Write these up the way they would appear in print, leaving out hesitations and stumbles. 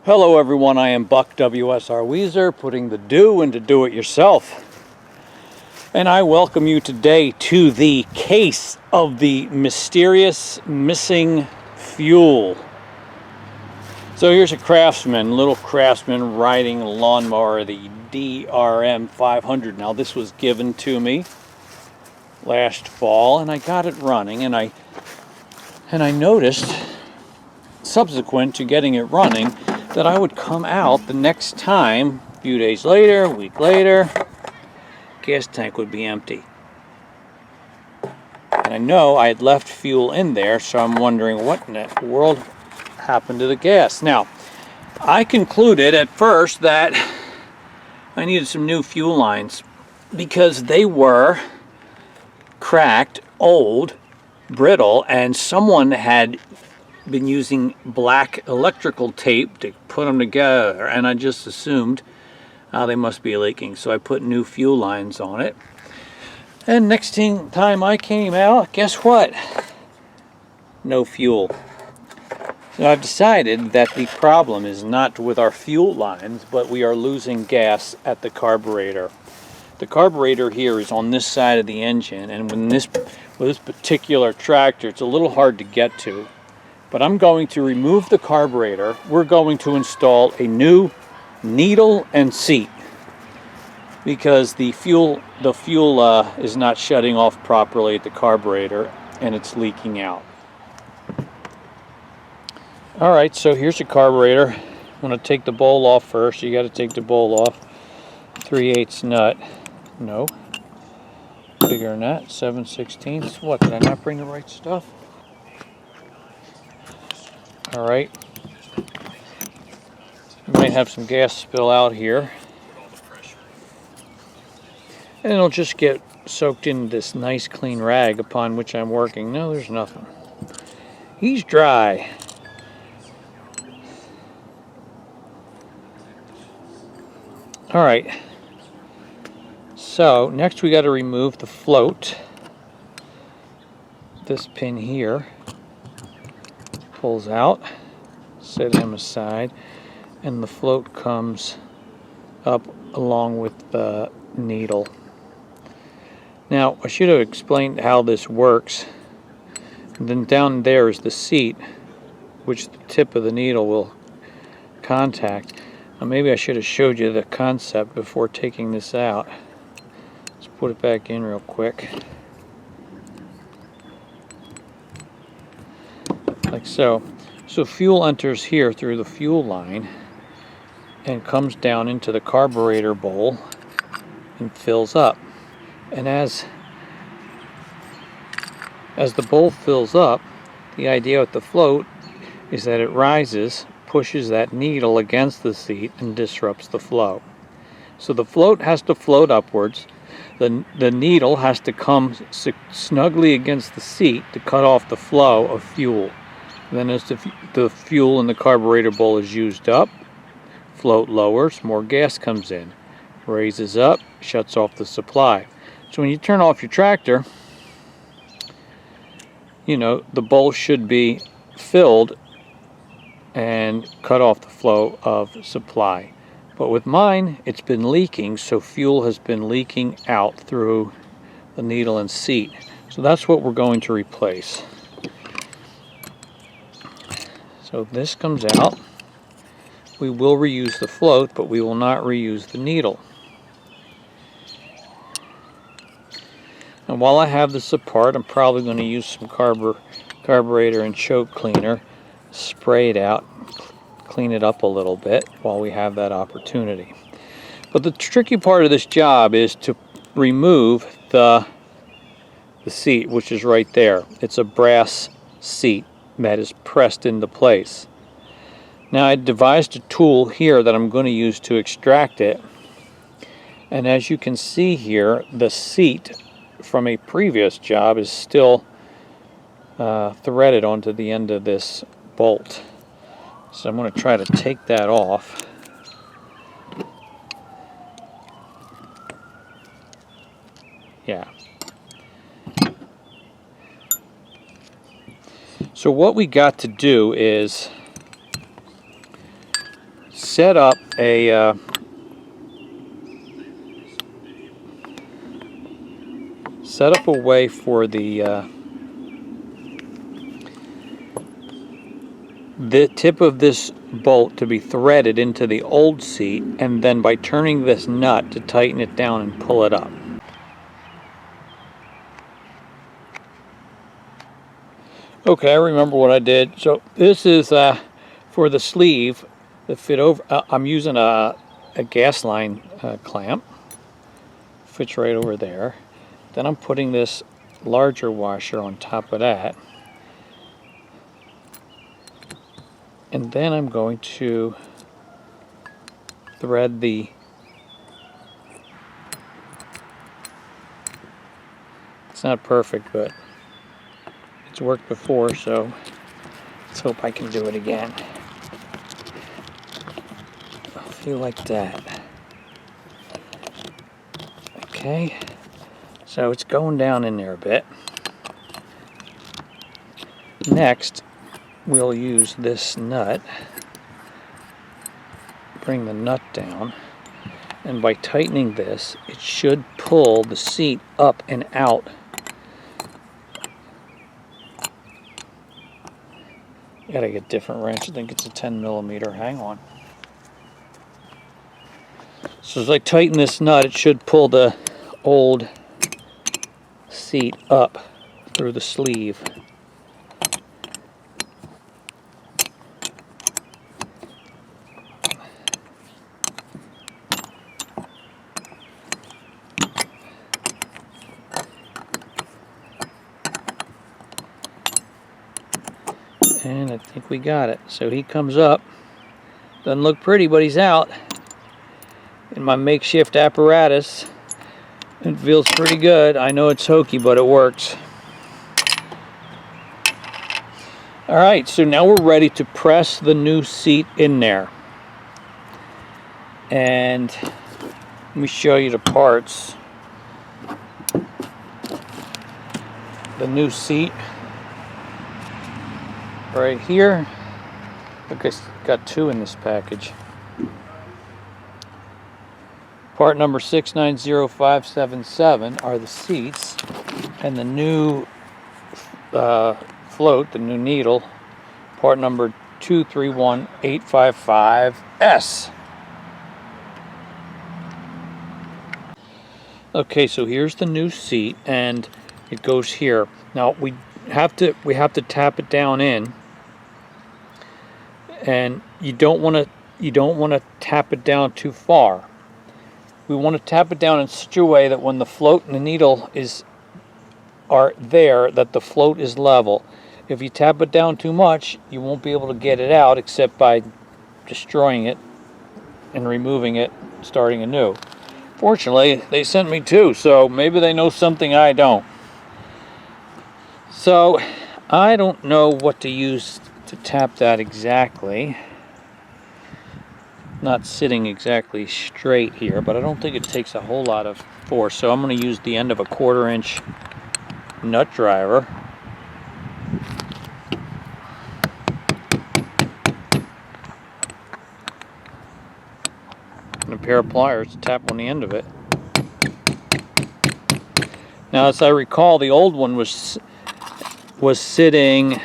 Hello everyone, I am Buckwsr putting the do into do it yourself. And I welcome you today to the case of the mysterious missing fuel. So here's a little craftsman riding a lawnmower, the DRM 500. Now this was given to me last fall and I got it running, and I noticed subsequent to getting it running that I would come out the next time, a few days later, a week later, gas tank would be empty. And I know I had left fuel in there, so I'm wondering what in the world happened to the gas. Now, I concluded at first that I needed some new fuel lines because they were cracked, old, brittle, and someone had been using black electrical tape to put them together, and I just assumed they must be leaking, so I put new fuel lines on it. And next time I came out, guess what? No fuel. So I've decided that the problem is not with our fuel lines, but we are losing gas at the carburetor. The carburetor here is on this side of the engine, and with this particular tractor, it's a little hard to get to. But I'm going to remove the carburetor. We're going to install a new needle and seat because the fuel is not shutting off properly at the carburetor and it's leaking out. All right, so here's the carburetor. I'm going to take the bowl off first. You got to take the bowl off. 3/8 nut. No. Bigger than that. 7/16. What, did I not bring the right stuff? All right, you might have some gas spill out here, and it'll just get soaked in this nice clean rag upon which I'm working. No, there's nothing. He's dry. All right, so next we got to remove the float. This pin here pulls out, set him aside, and the float comes up along with the needle. Now, I should have explained how this works. And then down there is the seat, which the tip of the needle will contact. Now, maybe I should have showed you the concept before taking this out. Let's put it back in real quick. Like so. So fuel enters here through the fuel line and comes down into the carburetor bowl and fills up. And as the bowl fills up, the idea with the float is that it rises, pushes that needle against the seat and disrupts the flow. So the float has to float upwards. The needle has to come snugly against the seat to cut off the flow of fuel. Then as the fuel in the carburetor bowl is used up, float lowers, more gas comes in, raises up, shuts off the supply. So when you turn off your tractor, you know, the bowl should be filled and cut off the flow of supply. But with mine, it's been leaking, so fuel has been leaking out through the needle and seat. So that's what we're going to replace. So this comes out. We will reuse the float, but we will not reuse the needle. And while I have this apart, I'm probably going to use some carburetor and choke cleaner, spray it out, clean it up a little bit while we have that opportunity. But the tricky part of this job is to remove the seat, which is right there. It's a brass seat that is pressed into place. Now I devised a tool here that I'm going to use to extract it, and as you can see here, the seat from a previous job is still threaded onto the end of this bolt. So I'm going to try to take that off. Yeah. So what we got to do is set up a way for the tip of this bolt to be threaded into the old seat, and then by turning this nut to tighten it down and pull it up. Okay, I remember what I did. So this is for the sleeve that fit over. I'm using a gas line clamp. Fits right over there. Then I'm putting this larger washer on top of that. And then I'm going to thread the it's not perfect, but it's worked before, so let's hope I can do it again. I feel like that. Okay, so it's going down in there a bit. Next, we'll use this nut, bring the nut down, and by tightening this, it should pull the seat up and out. Gotta get a different wrench. I think it's a 10mm. Hang on. So as I tighten this nut, it should pull the old seat up through the sleeve. And I think we got it. So he comes up. Doesn't look pretty, but he's out. In my makeshift apparatus. It feels pretty good. I know it's hokey, but it works. Alright, so now we're ready to press the new seat in there. And let me show you the parts. The new seat right here. Look, I got two in this package. Part number 690577 are the seats, and the new float, the new needle, part number 231855S. Okay, so here's the new seat, and it goes here. Now we have to tap it down in, and you don't want to tap it down too far. We want to tap it down in such a way that when the float and the needle are there, that the float is level. If you tap it down too much, you won't be able to get it out except by destroying it and removing it, starting anew. Fortunately, they sent me two, so maybe they know something I don't. So I don't know what to use to tap that exactly. Not sitting exactly straight here, but I don't think it takes a whole lot of force, so I'm going to use the end of a 1/4 inch nut driver. And a pair of pliers to tap on the end of it. Now, as I recall, the old one was sitting,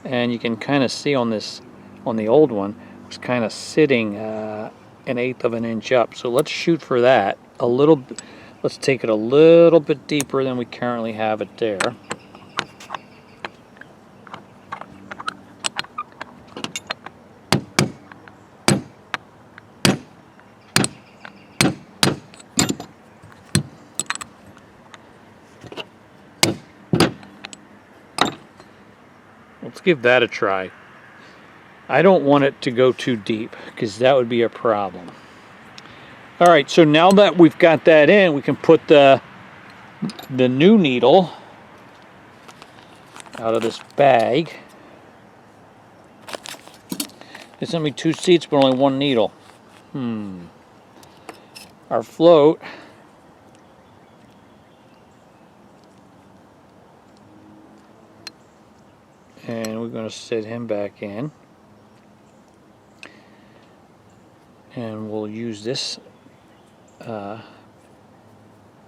and you can kind of see on the old one, was kind of sitting 1/8 of an inch up. So let's shoot for that a little bit. Let's take it a little bit deeper than we currently have it there. Let's give that a try. I don't want it to go too deep because that would be a problem. Alright, so now that we've got that in, we can put the new needle out of this bag. They sent me 2 seats but only 1 needle. Our float and we're going to sit him back in. And we'll use this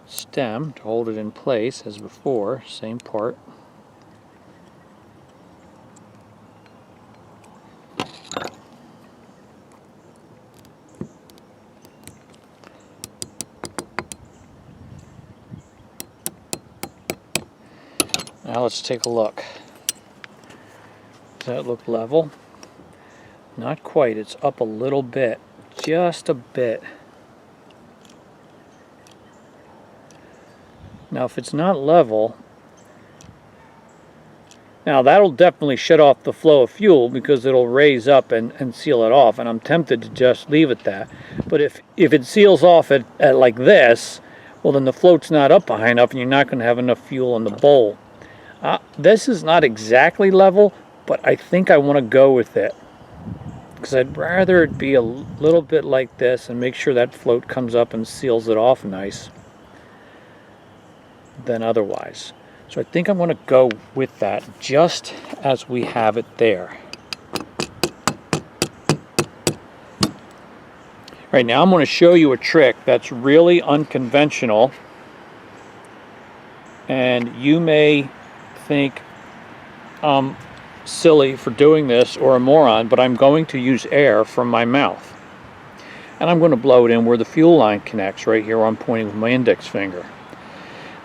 stem to hold it in place as before, same part. Now let's take a look. Does that look level? Not quite, it's up a little bit, just a bit. Now if it's not level, now that'll definitely shut off the flow of fuel because it'll raise up and seal it off, and I'm tempted to just leave it that. But if it seals off at like this, well then the float's not up high enough and you're not going to have enough fuel in the bowl. This is not exactly level, but I think I want to go with it. Because I'd rather it be a little bit like this and make sure that float comes up and seals it off nice than otherwise. So I think I'm going to go with that just as we have it there. Right now I'm going to show you a trick that's really unconventional, and you may think I'm silly for doing this or a moron, but I'm going to use air from my mouth. And I'm going to blow it in where the fuel line connects, right here where I'm pointing with my index finger.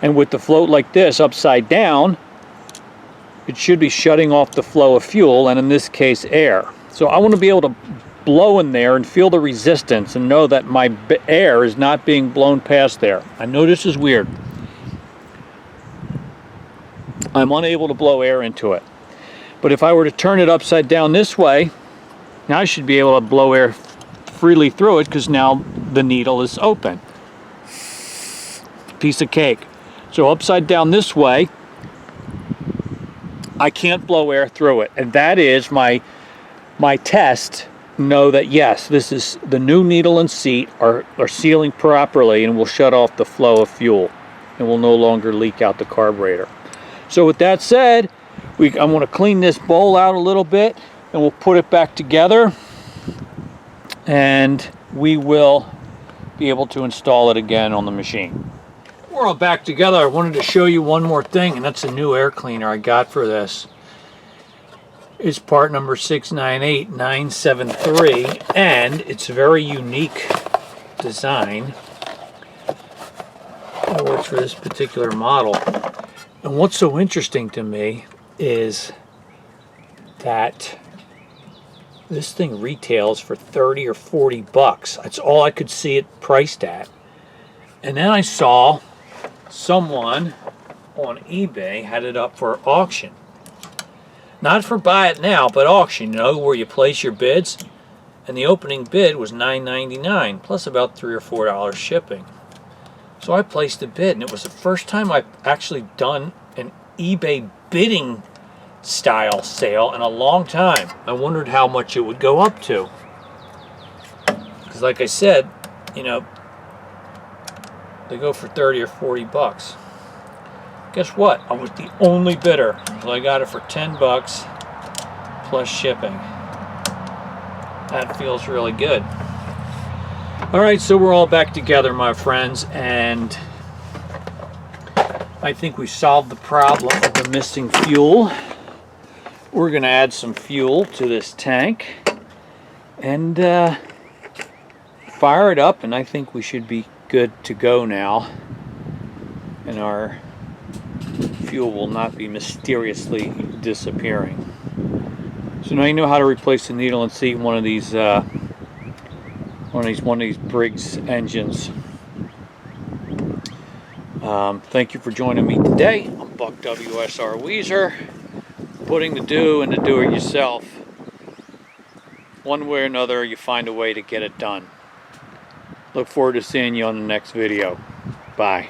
And with the float like this, upside down, it should be shutting off the flow of fuel, and in this case, air. So I want to be able to blow in there and feel the resistance and know that my air is not being blown past there. I know this is weird. I'm unable to blow air into it. But if I were to turn it upside down this way, now I should be able to blow air freely through it because now the needle is open. Piece of cake. So upside down this way, I can't blow air through it. And that is my test. Know that yes, this is the new needle and seat are sealing properly and will shut off the flow of fuel and will no longer leak out the carburetor. So with that said, I'm going to clean this bowl out a little bit and we'll put it back together and we will be able to install it again on the machine. We're all back together. I wanted to show you one more thing, and that's a new air cleaner I got for this. It's part number 698973, and it's a very unique design. It works for this particular model. And what's so interesting to me is that this thing retails for 30 or 40 bucks. That's all I could see it priced at. And then I saw someone on eBay had it up for auction. Not for buy it now, but auction, you know, where you place your bids. And the opening bid was $9.99 plus about $3 or $4 shipping. So I placed a bid, and it was the first time I've actually done an eBay bidding style sale in a long time. I wondered how much it would go up to. Because like I said, you know, they go for 30 or 40 bucks. Guess what? I was the only bidder. So I got it for 10 bucks plus shipping. That feels really good. All right, so we're all back together, my friends, and I think we solved the problem of the missing fuel. We're going to add some fuel to this tank and fire it up, and I think we should be good to go now, and our fuel will not be mysteriously disappearing. So now you know how to replace the needle and seat in one of these Briggs engines. Thank you for joining me today. I'm Buck WSR Weezer, putting the do and the do-it-yourself. One way or another, you find a way to get it done. Look forward to seeing you on the next video. Bye.